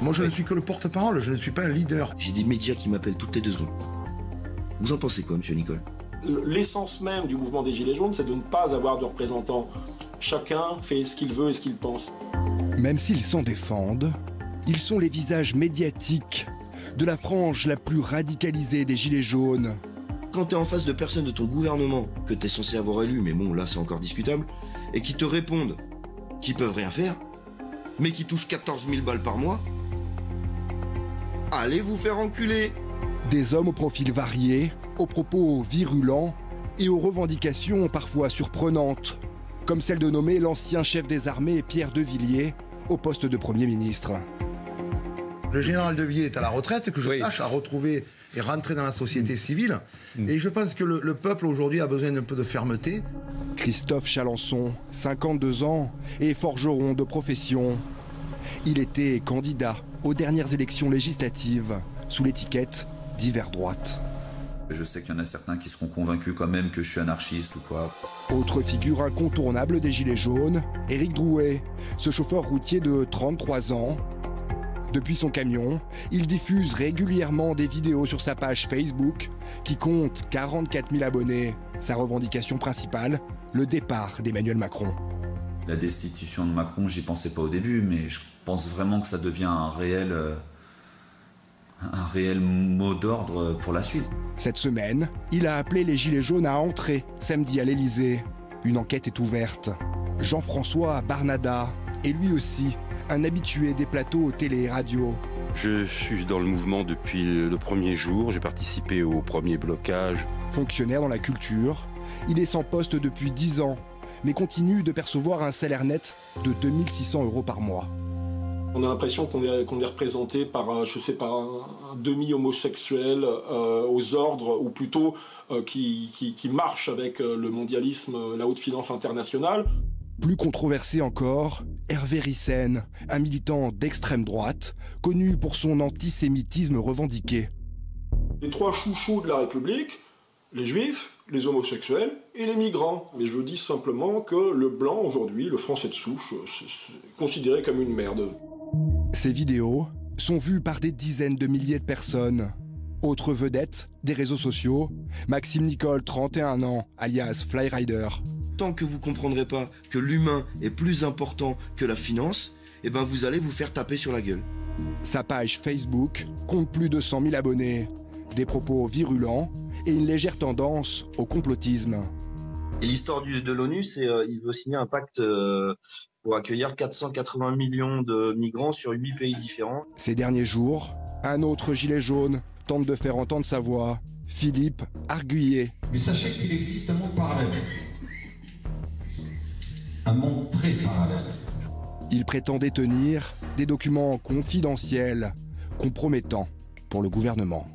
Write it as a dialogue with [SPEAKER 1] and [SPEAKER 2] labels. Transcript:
[SPEAKER 1] Moi, je ne suis que le porte-parole, je ne suis pas un leader.
[SPEAKER 2] J'ai des médias qui m'appellent toutes les 2 secondes. Vous en pensez quoi, monsieur Nicole?
[SPEAKER 3] L'essence même du mouvement des Gilets jaunes, c'est de ne pas avoir de représentants. Chacun fait ce qu'il veut et ce qu'il pense.
[SPEAKER 4] Même s'ils s'en défendent, ils sont les visages médiatiques de la frange la plus radicalisée des Gilets jaunes.
[SPEAKER 2] Quand t'es en face de personnes de ton gouvernement, que t'es censé avoir élu, mais bon, là c'est encore discutable, et qui te répondent qu'ils peuvent rien faire, mais qui touchent 14 000 balles par mois, allez vous faire enculer!
[SPEAKER 4] Des hommes aux profils variés, aux propos virulents et aux revendications parfois surprenantes, comme celle de nommer l'ancien chef des armées Pierre de Villiers au poste de Premier ministre.
[SPEAKER 1] Le général de Villiers est à la retraite, que je sache, à retrouver et rentrer dans la société civile. Et je pense que le peuple aujourd'hui a besoin d'un peu de fermeté.
[SPEAKER 4] Christophe Chalençon, 52 ans, et forgeron de profession. Il était candidat aux dernières élections législatives sous l'étiquette d'hiver droite.
[SPEAKER 5] Je sais qu'il y en a certains qui seront convaincus quand même que je suis anarchiste ou quoi.
[SPEAKER 4] Autre figure incontournable des Gilets jaunes, Éric Drouet, ce chauffeur routier de 33 ans. Depuis son camion, il diffuse régulièrement des vidéos sur sa page Facebook qui compte 44 000 abonnés. Sa revendication principale, le départ d'Emmanuel Macron.
[SPEAKER 5] La destitution de Macron, j'y pensais pas au début, mais je pense vraiment que ça devient un réel mot d'ordre pour la suite.
[SPEAKER 4] Cette semaine, il a appelé les Gilets jaunes à entrer samedi à l'Élysée. Une enquête est ouverte. Jean-François Barnada est lui aussi un habitué des plateaux télé et radio.
[SPEAKER 6] Je suis dans le mouvement depuis le premier jour, j'ai participé au premier blocage.
[SPEAKER 4] Fonctionnaire dans la culture, il est sans poste depuis 10 ans, mais continue de percevoir un salaire net de 2 600 € par mois.
[SPEAKER 3] On a l'impression qu'on est représenté par un demi-homosexuel aux ordres, ou plutôt qui marche avec le mondialisme, la haute finance internationale.
[SPEAKER 4] Plus controversé encore, Hervé Ryssen, un militant d'extrême droite, connu pour son antisémitisme revendiqué.
[SPEAKER 3] Les 3 chouchous de la République, les juifs, les homosexuels et les migrants. Mais je dis simplement que le blanc aujourd'hui, le français de souche, c'est considéré comme une merde.
[SPEAKER 4] Ces vidéos sont vues par des dizaines de milliers de personnes. Autre vedette des réseaux sociaux, Maxime Nicole, 31 ans, alias Flyrider.
[SPEAKER 2] Tant que vous comprendrez pas que l'humain est plus important que la finance, eh ben vous allez vous faire taper sur la gueule.
[SPEAKER 4] Sa page Facebook compte plus de 100 000 abonnés, des propos virulents et une légère tendance au complotisme.
[SPEAKER 2] Et l'histoire de l'ONU, c'est il veut signer un pacte pour accueillir 480 millions de migrants sur 8 pays différents.
[SPEAKER 4] Ces derniers jours, un autre gilet jaune tente de faire entendre sa voix, Philippe Arguillet.
[SPEAKER 7] Mais sachez qu'il existe un monde parallèle. Un monde très parallèle.
[SPEAKER 4] Il prétend détenir des documents confidentiels, compromettants pour le gouvernement.